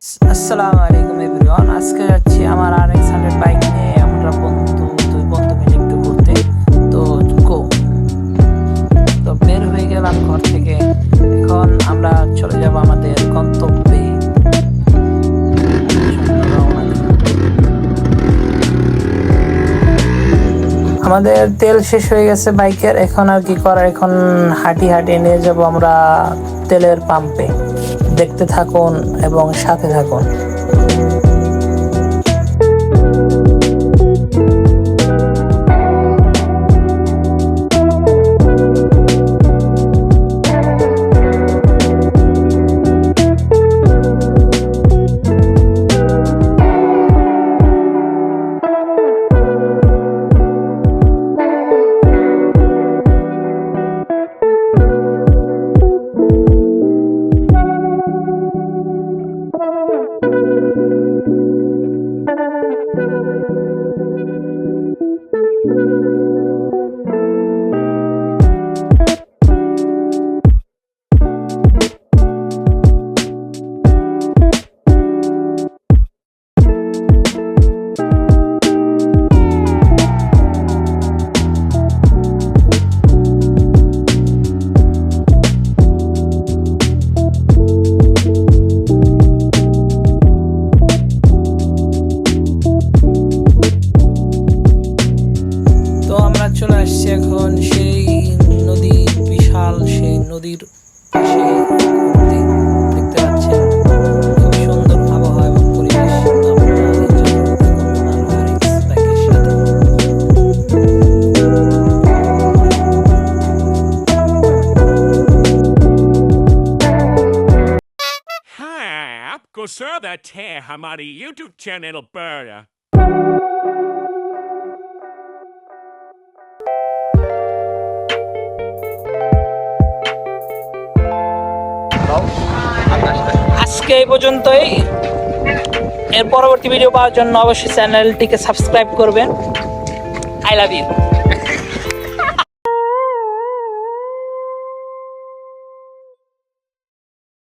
আসসালামু আলাইকুম এভরিওয়ান। আজকে যাচ্ছি আমার RX 100 বাইক নিয়ে আমরা দুই বন্ধু মিলে একটু ঘুরতে। তো গো তো বের হয়ে গেলাম ঘর থেকে। এখন আমরা চলে যাব আমাদের গন্তব্যে। আমাদের তেল শেষ হয়ে গেছে বাইকের, এখন আর কি করার, এখন হাঁটি নিয়ে যাব আমরা তেলের পাম্পে। দেখতে থাকুন এবং সাথে থাকুন। চলে আসছে এখন সেই নদী, বিশাল সেই নদীর পাশে দেখতে পাচ্ছেন খুব সুন্দর আবহাওয়া এবং পরিবেশ। हाँ, आपको स्वागत है हमारी YouTube चैनल पर। আজকে এই পর্যন্তই। এর পরবর্তী ভিডিও পাওয়ার জন্য অবশ্যই চ্যানেলটিকে সাবস্ক্রাইব করবেন। I love you.